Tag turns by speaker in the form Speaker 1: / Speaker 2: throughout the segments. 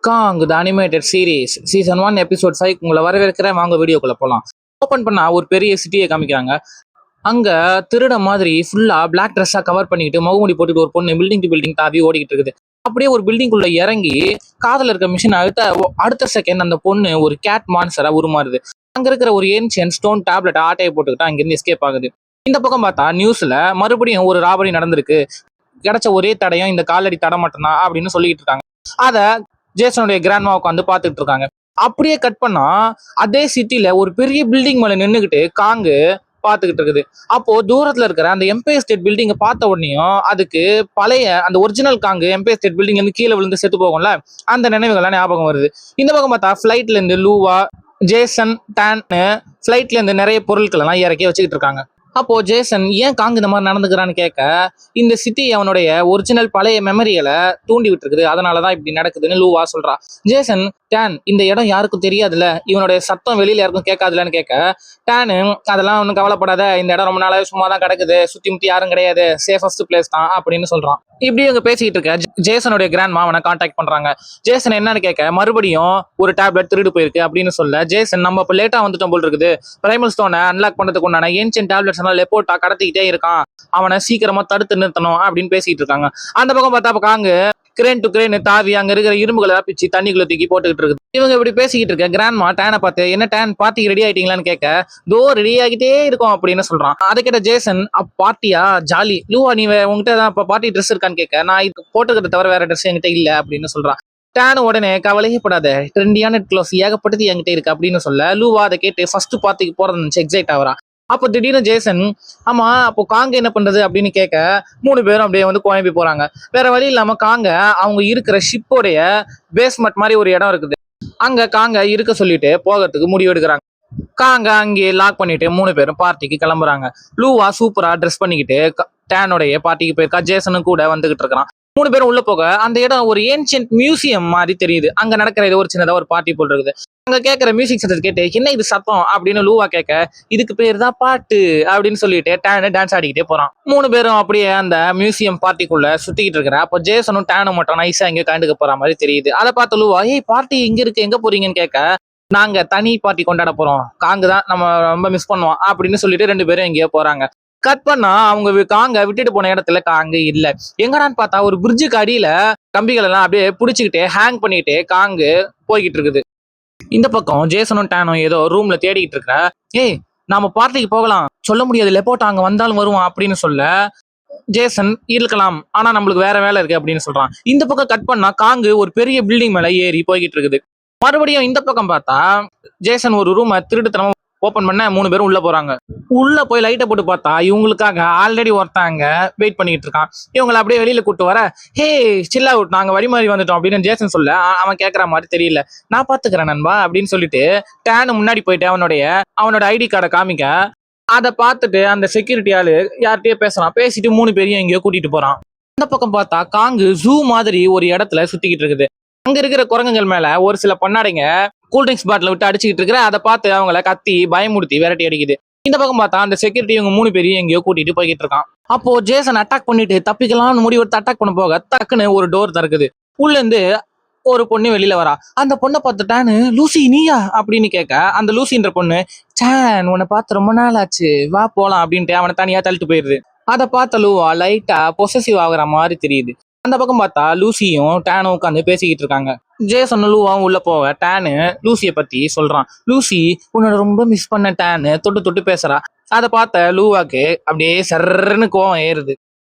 Speaker 1: காங் த animated series season 1 episode 5 உங்களை வரவேற்கிறேன். வாங்க வீடியோக்குள்ள போலாம். ஓபன் பண்ணா ஒரு பெரிய சிட்டியை காமிக்கிறாங்க. அங்க திருட மாதிரி ஃபுல்லா பிளாக் ட்ரெஸ்ஸா கவர் பண்ணிட்டு முகமூடி போட்டுட்டு ஒரு பொண்ணு பில்டிங் டு பில்டிங் தாவி ஓடிக்கிட்டு இருக்குது. அப்படியே ஒரு பில்டிங் குள்ள இறங்கி காதல இருக்க மிஷின் அடுத்த செகண்ட் அந்த பொண்ணு ஒரு கேட் மான்ஸ்டரா உருமாறுது. அங்க இருக்கிற ஒரு ஏன்ஷியன் ஸ்டோன் டேப்லெட் ஆட்டையை போட்டுக்கிட்டு அங்கிருந்து எஸ்கேப் ஆகுது. இந்த பக்கம் பார்த்தா நியூஸ்ல மறுபடியும் ஒரு ராபரி நடந்திருக்கு. கிடைச்ச ஒரே தடையும் இந்த காலடி தடை மட்டும்தான் அப்படின்னு சொல்லிட்டு இருக்காங்க. அத ஜேசனுடைய கிராண்ட்மா உட்காந்து பார்த்துட்டு இருக்காங்க. அப்படியே கட் பண்ணா அதே சிட்டில ஒரு பெரிய பில்டிங் மேல நின்றுகிட்டு காங்கு பார்த்துக்கிட்டு இருக்குது. அப்போ தூரத்துல இருக்கிற அந்த எம்பையர் ஸ்டேட் பில்டிங்கை பார்த்த உடனேயும் அதுக்கு பழைய அந்த ஒரிஜினல் காங்கு எம்பையர் ஸ்டேட் பில்டிங்ல இருந்து கீழே விழுந்து செத்து போகும்ல, அந்த நினைவுகள்லாம் ஞாபகம் வருது. இந்த பக்கம் பார்த்தா ஃபிளைட்ல இருந்து லூவா, ஜேசன், டான் ஃபிளைட்ல இருந்து நிறைய பொருட்கள் எல்லாம் இறக்கி வச்சுக்கிட்டு இருக்காங்க. அப்போ ஜேசன் ஏன் காங் இந்த மாதிரி நடந்துக்கிறான்னு கேட்க, இந்த சிட்டி அவனுடைய ஒரிஜினல் பழைய மெமரிகளை தூண்டி விட்டுருக்குது, அதனாலதான் இப்படி நடக்குதுன்னு லூவா சொல்றா. ஜேசன், டான் இந்த இடம் யாருக்கும் தெரியாதுல்ல, இவனுடைய சத்தம் வெளியில யாருக்கும் கேட்காதுலன்னு கேட்க, டானு அதெல்லாம் ஒன்றும் கவலைப்படாத, இந்த இடம் ரொம்ப நாளாவே சும்மா தான் கிடக்குது, சுத்தி முத்தி யாரும் கிடையாது, சேஃபஸ்ட் பிளேஸ் தான் அப்படின்னு சொல்றான். இப்படி இவங்க பேசிக்கிட்டு இருக்க ஜேசனுடைய கிராண்ட்மா அவனை கான்டாக்ட் பண்றாங்க. ஜேசன் என்னன்னு கேட்க, மறுபடியும் ஒரு டேப்லெட் திருடு போயிருக்கு அப்படின்னு சொல்ல, ஜேசன் நம்ம இப்ப லேட்டா வந்துட்டோம் போல் இருக்குது, பிரைமல் ஸ்டோனை அன்லாக் பண்ணதுக்கு உண்டான ஏன்ஷியன்ட் டேப்லெட்ஸ் எல்லாம் லெப்போர்ட்டா கடத்திக்கிட்டே இருக்கான், அவனை சீக்கிரமா தடுத்து நிறுத்தணும் அப்படின்னு பேசிட்டு இருக்காங்க. அந்த பக்கம் பார்த்தா காங்கு கிரேன் டு கிரேன் தாவி அங்க இருக்கிற இரும்புகளை பிச்சு தண்ணிக்குள்ள தூக்கி போட்டுக்கிட்டு இருக்குது. இவங்க இப்படி பேசிக்கிட்டு இருக்க கிராண்ட்மா டேனை பார்த்து, என்ன டான் பார்ட்டிக்கு ரெடி ஆயிட்டீங்களான்னு கேட்க, தோ ரெடி ஆகிட்டே இருக்கும் அப்படின்னு சொல்றான். அதை கேட்ட ஜேசன், பார்ட்டியா ஜாலி, லூவா நீ உங்ககிட்ட தான் பார்ட்டி ட்ரெஸ் இருக்கான்னு கேட்க, நான் இது போட்டுக்கிறத தவிர வேற ட்ரெஸ் என்கிட்ட இல்ல அப்படின்னு சொல்றான். டானு உடனே கவலையே படாத, ட்ரெண்டியான க்ளோஸ் ஏகப்பட்டது என்கிட்ட இருக்கு அப்படின்னு சொல்ல, லூவா அதை கேட்டு ஃபர்ஸ்ட் பார்ட்டிக்கு போறது நினைச்சு எக்ஸைட் ஆகுறா. அப்போ திடீர்னு ஜேசன், ஆமா அப்போ காங்க என்ன பண்றது அப்படின்னு கேட்க, 3 பேரும் அப்படியே வந்து குழம்பி போறாங்க. வேற வழி இல்லாம காங்க அவங்க இருக்கிற ஷிப்போடைய பேஸ்மெண்ட் மாதிரி ஒரு இடம் இருக்குது, அங்க காங்க இருக்க சொல்லிட்டு போகிறதுக்கு முடிவு எடுக்கிறாங்க. காங்க அங்கே லாக் பண்ணிட்டு 3 பேரும் பார்ட்டிக்கு கிளம்புறாங்க. லூவா சூப்பரா ட்ரெஸ் பண்ணிக்கிட்டு டேனோடைய பார்ட்டிக்கு போயிருக்கா. ஜேசனும் கூட வந்துகிட்டு இருக்கிறான். 3 பேரும் உள்ள போக அந்த இடம் ஒரு ஏன்ஷியன்ட் மியூசியம் மாதிரி தெரியுது. அங்க நடக்கிற இது ஒரு சின்னதா ஒரு பார்ட்டி போல் இருக்குது. அங்க கேட்கிற மியூசிக் சத்தத்தை கேட்டு, என்ன இது சத்தம் அப்படின்னு லூவா கேட்க, இதுக்கு பேர் தான் பாட்டு அப்படின்னு சொல்லிட்டு டேனு டான்ஸ் ஆடிக்கிட்டே போறான். 3 பேரும் அப்படியே அந்த மியூசியம் பார்ட்டிக்குள்ள சுத்திக்கிட்டு இருக்கிற அப்போ ஜேசனும் டேனும் மட்டும் நைஸா இங்க கண்டுக்க போற மாதிரி தெரியுது. அதை பார்த்து லூவா, ஏய் பார்ட்டி இங்க இருக்கு, எங்க போறீங்கன்னு கேட்க, நாங்க தனி பார்ட்டி கொண்டாட போறோம், காங்கு தான் நம்ம ரொம்ப மிஸ் பண்ணுவோம் அப்படின்னு சொல்லிட்டு 2 பேரும் எங்கேயோ போறாங்க. கட் பண்ணா அவங்க காங்க விட்டுட்டு போன இடத்துல காங்க இல்ல. எங்கடான்னு பார்த்தா ஒரு பிரிட்ஜுக்கு அடியில கம்பிகள் எல்லாம் அப்படியே புடிச்சுக்கிட்டு ஹேங் பண்ணிட்டு காங்கு போய்கிட்டு இருக்குது. இந்த பக்கம் ஜேசனும் டானும் ஏதோ ரூம்ல தேடிக்கிட்டு இருக்கிற, ஏய் நாம பார்ட்டிக்கு போகலாம், சொல்ல முடியாது லெப்போர்ட் அங்க வந்தாலும் வருவான் அப்படின்னு சொல்ல, ஜேசன் இருக்கலாம் ஆனா நம்மளுக்கு வேற வேலை இருக்கு அப்படின்னு சொல்றான். இந்த பக்கம் கட் பண்ணா காங்கு ஒரு பெரிய பில்டிங் மேல ஏறி போய்கிட்டு இருக்குது. மறுபடியும் இந்த பக்கம் பார்த்தா ஜேசன் ஒரு ரூமை திருட்டுத்தனமா ஓபன் பண்ண 3 பேரும் உள்ள போறாங்க. உள்ள போய் லைட்டை போட்டு பார்த்தா இவங்களுக்காக ஆல்ரெடி ஒருத்தாங்க வெயிட் பண்ணிட்டு இருக்கான். இவங்களை அப்படியே வெளியில கூட்டு வர, ஹே சில் அவுட், நாங்க வழி மாதிரி வந்துட்டோம் அப்படின்னு ஜேசன் சொல்ல, அவன் கேட்கற மாதிரி தெரியல, நான் பாத்துக்கிறேன் நண்பா அப்படின்னு சொல்லிட்டு டேனு முன்னாடி போயிட்டு அவனோட ஐடி கார்டை காமிக்க, அதை பார்த்துட்டு அந்த செக்யூரிட்டி ஆளு யார்கிட்டயே பேசுறான். பேசிட்டு 3 பேரையும் எங்கேயோ கூட்டிட்டு போறான். இந்த பக்கம் பார்த்தா காங்கு ஜூ மாதிரி ஒரு இடத்துல சுத்திக்கிட்டு இருக்குது. அங்க இருக்கிற குரங்குகள் மேல ஒரு சில பண்ணாடைங்க கூல்ட்ரிங்க்ஸ் பாட்டில விட்டு அடிச்சுக்கிட்டு இருக்கிற, அதை பார்த்து அவங்கள கத்தி பயமுடுத்தி விரட்டி அடிக்குது. இந்த பக்கம் பார்த்தா அந்த செக்யூரிட்டி இவங்க 3 பேரையும் எங்கேயோ கூட்டிட்டு போய்கிட்டு இருக்கான். அப்போ ஜேசன் அட்டாக் பண்ணிட்டு தப்பிக்கலாம்னு முடிவெடுத்து அட்டாக் பண்ண போக டக்குன்னு ஒரு டோர் திறக்குது. உள்ள இருந்து ஒரு பொண்ணு வெளியில வரா. அந்த பொண்ணை பார்த்துட்டான்னு, லூசி நீயா அப்படின்னு கேட்க, அந்த லூசின்ற பொண்ணு, சான் உன்னை பார்த்து ரொம்ப நாள் ஆச்சு, வா போலாம் அப்படின்ட்டு அவனை தனியா தள்ளிட்டு போயிருது. அதை பார்த்த லூவா லைட்டா பொசசிவ் ஆகுற மாதிரி தெரியுது. அந்த பக்கம் பார்த்தா லூசியும் டேனும் உட்காந்து பேசிக்கிட்டு இருக்காங்க. ஜேசன் லூவாவும் உள்ள போக டேனு லூசியை பத்தி சொல்றான். லூசி உன்னோட ரொம்ப மிஸ் பண்ண டேனு தொட்டு தொட்டு பேசுறா. அதை பார்த்த லூவாக்கு அப்படியே சர்ன்னு கோவம் ஏறுது.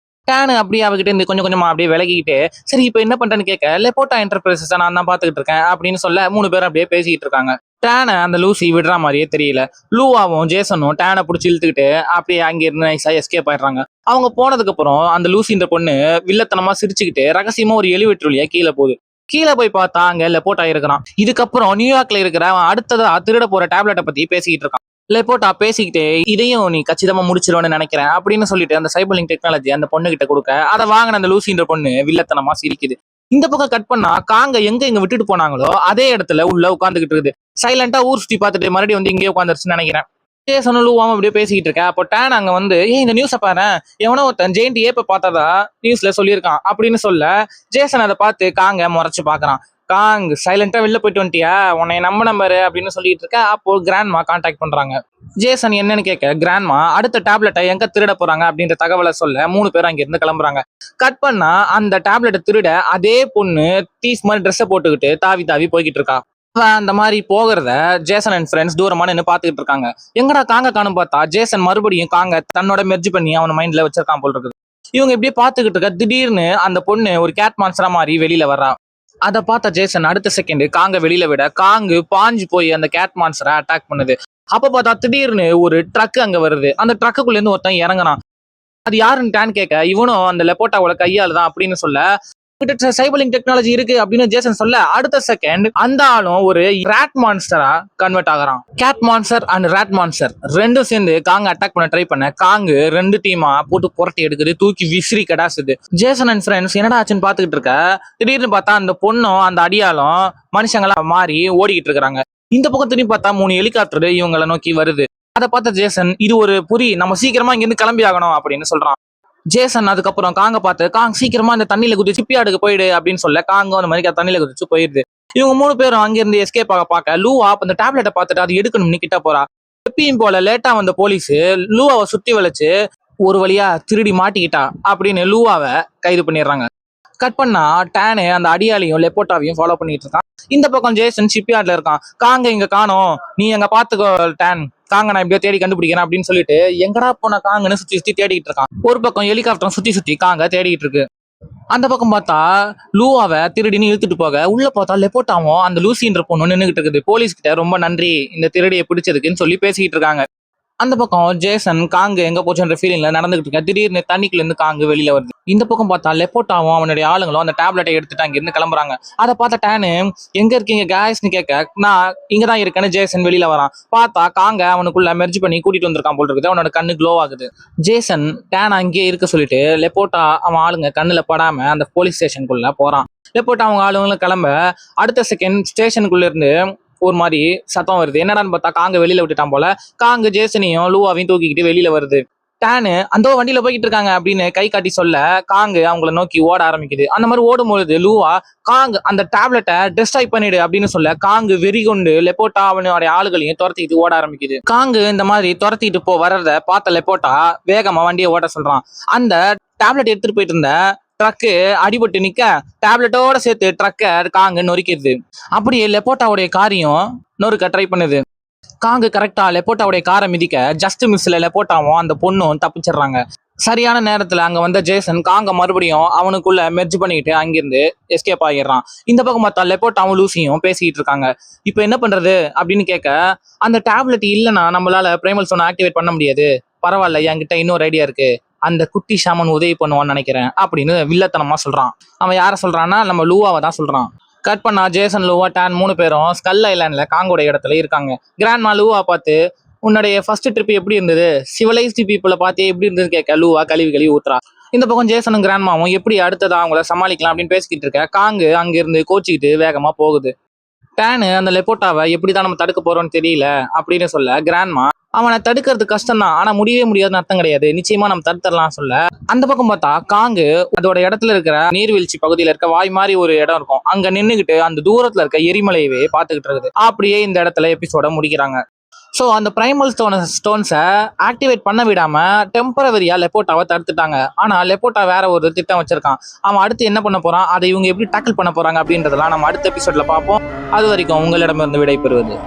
Speaker 1: டேனு அப்படியே அவகிட்ட இருந்து கொஞ்சம் கொஞ்சமா அப்படியே விலகிக்கிட்டு, சரி இப்போ என்ன பண்றேன்னு கேட்க, லெப்போர்ட்டா என்டர்பிரைசஸ் நான் தான் பாத்துக்கிட்டு இருக்கேன் அப்படின்னு சொல்ல 3 பேரும் அப்படியே பேசிக்கிட்டு இருக்காங்க. டேனை அந்த லூசி விடுற மாதிரியே தெரியல. லூவாவும் ஜேசனும் டேனை பிடிச்சி இழுத்துக்கிட்டு அப்படியே அங்க இருந்து நைஸா எஸ்கேப் ஆயிடுறாங்க. அவங்க போனதுக்கு அப்புறம் அந்த லூசின்ற பொண்ணு வில்லத்தனமா சிரிச்சுக்கிட்டு ரகசியமா ஒரு எலிவேட்டர் வழியா கீழே போகுது. கீழே போய் பார்த்தா அங்க லெப்போர்ட்டா இருக்கிறான். இதுக்கப்புறம் நியூயார்க்ல இருக்கிற அவன் அடுத்ததா திருட போற டேப்லெட்டை பத்தி பேசிக்கிட்டு இருக்கான். லெப்போர்ட்டா பேசிக்கிட்டே, இதையும் நீ கச்சிதமா முடிச்சிருவேன்னு நினைக்கிறேன் அப்படின்னு சொல்லிட்டு அந்த சைபர்லிங்க் டெக்னாலஜி அந்த பொண்ணு கிட்ட கொடுக்க, அதை வாங்கின அந்த லூசின்ற பொண்ணு வில்லத்தனமா சிரிக்குது. இந்த பக்கம் கட் பண்ணா காங்க எங்க விட்டுட்டு போனாங்களோ அதே இடத்துல உள்ள உட்காந்துக்கிட்டு இருக்குது. சைலண்டா ஊர் சுத்தி பார்த்துட்டு மறுபடியும் வந்து இங்கே உட்காந்துருச்சுன்னு நினைக்கிறேன். ஜேசனும் லூவாவும் அப்படியே பேசிக்கிட்டு இருக்க. அப்போ டேன் அங்க வந்து இந்த நியூஸை பாரு, எவனோ ஒருத்தன் ஜெயிண்ட் ஏப்ப பார்த்ததா நியூஸ்ல சொல்லியிருக்கான் அப்படின்னு சொல்ல ஜேசன் அதை பார்த்து காங்க முறைச்சு பாக்குறான். காங் சைலண்டா வெளில போயிட்டு வந்துட்டியா, உன்னை நம்பரு அப்படின்னு சொல்லிட்டு இருக்க. அப்போ கிராண்ட்மா கான்டாக்ட் பண்றாங்க. ஜேசன் என்னன்னு கேட்க கிராண்ட்மா அடுத்த டேப்லெட்டை எங்க திருட போறாங்க அப்படின்ற தகவலை சொல்ல 3 பேரும் அங்க இருந்து கிளம்புறாங்க. கட் பண்ணா அந்த டேப்லெட்டை திருட அதே பொண்ணு தீஸ் மாதிரி ட்ரெஸ்ஸை போட்டுக்கிட்டு தாவி தாவி போய்கிட்டு இருக்கா. அந்த மாதிரி போகிறத ஜேசன் அண்ட் ஃப்ரெண்ட்ஸ் தூரமா நின்று பாத்துக்கிட்டு இருக்காங்க. எங்கடா காங்க காணும் பார்த்தா ஜேசன் மறுபடியும் காங்க தன்னோட மெர்ஜ் பண்ணி அவன் மைண்ட்ல வச்சிருக்கான் போல் இருக்குது. இவங்க இப்படியே பாத்துக்கிட்டு இருக்க திடீர்னு அந்த பொண்ணு ஒரு கேட் மான்ஸ்டரா மாதிரி வெளியில வர்றா. அதை பார்த்த ஜேசன் அடுத்த செகண்ட் காங்க வெளியில விட காங்கு பாஞ்சு போய் அந்த கேட் மான்ஸ்டரை அட்டாக் பண்ணுது. அப்ப பார்த்தா திடீர்னு ஒரு ட்ரக் அங்க வருது. அந்த ட்ரக்குள்ள இருந்து ஒருத்தன் இறங்குறான். அது யாருன்னு டேன் கேட்க இவனும் அந்த லெப்போட்டாவோட கையால் தான் அப்படின்னு சொல்ல கிட்ட சைபர்லிங்க் டெக்னாலஜி இருக்கு அப்படின்னு ஜேசன் சொல்ல அடுத்த செகண்ட் அந்த ஆளும் ஒரு ராட் மான்ஸ்டரா கன்வெர்ட் ஆகுறான். Cat monster and rat monster ரெண்டும் சேர்ந்து காங்க அட்டாக் பண்ண ட்ரை பண்ண காங்கு 2 டீமா போட்டு புரட்டி எடுக்குது, தூக்கி விசிறி கடாசுது. ஜேசன் அண்ட் ஃப்ரெண்ட்ஸ் என்னடா ஆச்சுன்னு பாத்துக்கிட்டு இருக்க. திடீர்னு பார்த்தா அந்த பொண்ணும் அந்த அடியாலும் மனுஷங்களாம் மாறி ஓடிக்கிட்டு இருக்காங்க. இந்த பக்கம் திரும்பி பார்த்தா 3 ஹெலிகாப்டர் இவங்களை நோக்கி வருது. அதை பார்த்த ஜேசன் இது ஒரு புரி, நம்ம சீக்கிரமா இங்க இருந்து கிளம்பி ஆகணும் அப்படின்னு சொல்றான். ஜேசன் அதுக்கப்புறம் காங்க பார்த்து காங் சீக்கிரமா அந்த தண்ணியில குதிச்சு சிப்பியாடுக்கு போயிடு அப்படின்னு சொல்ல காங்கும் அந்த மாதிரி தண்ணியில குதிச்சு போயிடுது. இவங்க 3 பேரும் அங்கிருந்து எஸ்கேப் ஆக பார்க்க லூவா அந்த டேப்லெட்டை பார்த்துட்டு அது எடுக்கணும்னு கிட்ட போறா. எப்பயும் போல லேட்டா வந்த போலீஸ் லூவாவை சுத்தி வளைச்சு ஒரு வழியா திருடி மாட்டிக்கிட்டா அப்படின்னு லூவாவை கைது பண்ணிடுறாங்க. கட் பண்ணா டேனு அந்த அடியாலையும் லெப்போட்டாவையும் ஃபாலோ பண்ணிட்டு இருக்கான். இந்த பக்கம் ஜேசன் ஷிப்யார்ட்ல இருக்கான். காங்க இங்க காணோம், நீ எங்க பாத்துக்கோ டேன், காங்க நான் எப்படியோ தேடி கண்டுபிடிக்கிறேன் அப்படின்னு சொல்லிட்டு எங்கடா போன காங்கன்னு சுத்தி சுத்தி தேடிட்டு இருக்கான். ஒரு பக்கம் ஹெலிகாப்டர் சுத்தி சுத்தி காங்க தேடிட்டு இருக்கு. அந்த பக்கம் பார்த்தா லூவாவை திருடின்னு இழுத்துட்டு போக உள்ள பார்த்தா லெப்போட்டாவும் அந்த லூசின்ற பொண்ணு நின்றுகிட்டு இருக்குது. போலீஸ் கிட்ட ரொம்ப நன்றி இந்த திருடியை பிடிச்சதுக்குன்னு சொல்லி பேசிக்கிட்டு இருக்காங்க. அந்த பக்கம் ஜேசன் காங்கு எங்க போச்சுன்ற ஃபீலிங்ல நடந்துகிட்டு இருக்க. திடீர்னு தண்ணிக்குள்ள இருந்து காங்கு வெளியில வருது. இந்த பக்கம் பார்த்தா லெப்போட்டாவும் அவனுடைய ஆளுங்களும் அந்த டேப்லெட்டை எடுத்துட்டு அங்க இருந்து கிளம்புறாங்க. அதை பார்த்த டேனு எங்க இருக்கீங்க கேஸ்ன்னு கேட்க நான் இங்கதான் இருக்கேன்னு ஜேசன் வெளியில வரான். பார்த்தா காங்க அவனுக்குள்ள மெர்ஜ் பண்ணி கூட்டிட்டு வந்திருக்கான் போல் இருக்குது. அவனோட கண்ணு க்ளோ ஆகுது. ஜேசன் டேன் அங்கேயே இருக்க சொல்லிட்டு லெப்போட்டா அவன் ஆளுங்க கண்ணுல படாம அந்த போலீஸ் ஸ்டேஷனுக்குள்ள போறான். லெப்போட்டா அவங்க ஆளுங்களும் கிளம்ப அடுத்த செகண்ட் ஸ்டேஷனுக்குள்ள இருந்து ஒரு மாதிரி சத்தம் வருது. என்னடான்னு பார்த்தா காங்க வெளியில விட்டுட்டான் போல. காங்கு ஜேசனையும் லூவாவையும் தூக்கிக்கிட்டு வெளியில வருது. டேனு அந்த வண்டியில போய்கிட்டு இருக்காங்க அப்படின்னு கை காட்டி சொல்ல காங்கு அவங்கள நோக்கி ஓட ஆரம்பிக்குது. அந்த மாதிரி ஓடும்பொழுது லூவா காங்கு அந்த டேப்லெட்டை டிஸ்ட்ராய் பண்ணிடு அப்படின்னு சொல்ல காங்கு வெறி கொண்டு லெப்போட்டா அவனுடைய ஆளுகளையும் துரத்திக்கிட்டு ஓட ஆரம்பிக்குது. காங்கு இந்த மாதிரி துரத்திட்டு வர்றத பார்த்த லெப்போட்டா வேகமா வண்டியை ஓட்ட சொல்றான். அந்த டேப்லெட் எடுத்துட்டு போயிட்டு இருந்த ட்ரக்கு அடிபட்டு நிக்க டேப்லெட்டோட சேர்த்து ட்ரக்கை காங்கு நொறுக்கிடுது. அப்படியே லெப்போட்டாவுடைய காரையும் நொறுக்க ட்ரை பண்ணுது. காங்கு கரெக்டா லெப்போட்டாவுடைய காரை மிதிக்க ஜஸ்ட் மிஸ்ல லெப்போட்டாவும் அந்த பொண்ணும் தப்பிச்சிடுறாங்க. சரியான நேரத்துல அங்க வந்த ஜேசன் காங்க மறுபடியும் அவனுக்குள்ள மெர்ஜ் பண்ணிட்டு அங்கிருந்து எஸ்கேப் ஆகிடுறான். இந்த பக்கம் பார்த்தா லெப்போட்டாவும் லூசியும் பேசிக்கிட்டு இருக்காங்க. இப்போ என்ன பண்றது அப்படின்னு கேட்க அந்த டேப்லெட் இல்லைன்னா நம்மளால பிரைமல் சோனை ஆக்டிவேட் பண்ண முடியாது, பரவாயில்ல என்கிட்ட இன்னொரு ஐடியா இருக்கு, அந்த குட்டி ஷாமன் உதவி பண்ணுவான்னு நினைக்கிறேன் அப்படின்னு வில்லத்தனமா சொல்றான். அவன் யார சொல்றான்னா நம்ம லூவாவை தான் சொல்றான். கட் பண்ணா ஜேசன் லூவா டேன் 3 பேரும் ஸ்கல் ஐலாண்ட்ல காங்கோட இடத்துல இருக்காங்க. கிராண்ட்மா லூவா பார்த்து உன்னுடைய ஃபர்ஸ்ட் ட்ரிப் எப்படி இருந்தது, சிவிலைஸ்டு பீப்புளை பார்த்து எப்படி இருந்தது கேட்க லூவா கழுவி ஊத்துறா. இந்த பக்கம் ஜேசனும் கிராண்ட்மாவும் எப்படி அடுத்ததா அவங்கள சமாளிக்கலாம் அப்படின்னு பேசிக்கிட்டு இருக்க காங்கு அங்கிருந்து கோச்சிக்கிட்டு வேகமா போகுது. டேனு அந்த லெப்போட்டாவை எப்படிதான் நம்ம தடுக்க போறோம்னு தெரியல அப்படின்னு சொல்ல கிராண்ட்மா அவனை தடுக்கிறது கஷ்டம் தான், ஆனா முடியவே முடியாதுன்னு அர்த்தம் கிடையாது, நிச்சயமா நம்ம தடுத்துடலாம் சொல்ல அந்த பக்கம் பார்த்தா காங்கு அதோட இடத்துல இருக்கிற நீர்வீழ்ச்சி பகுதியில இருக்க வாய் மாதிரி ஒரு இடம் இருக்கும். அங்க நின்னுகிட்டு அந்த தூரத்துல இருக்க எரிமலையவே பார்த்துக்கிட்டு இருக்குது. அப்படியே இந்த இடத்துல எபிசோட முடிக்கிறாங்க. ஸோ அந்த பிரைமல் ஸ்டோன்ஸை ஆக்டிவேட் பண்ண விடாம டெம்பரவரியா லெப்போட்டாவை தடுத்துட்டாங்க. ஆனா லெப்போட்டா வேற ஒரு திட்டம் வச்சிருக்கான். அவன் அடுத்து என்ன பண்ண போறான், அதை இவங்க எப்படி டேக்கிள் பண்ண போறாங்க அப்படின்றதெல்லாம் நம்ம அடுத்த எபிசோட்ல பார்ப்போம். அது வரைக்கும் உங்களிடமிருந்து விடைபெறுவது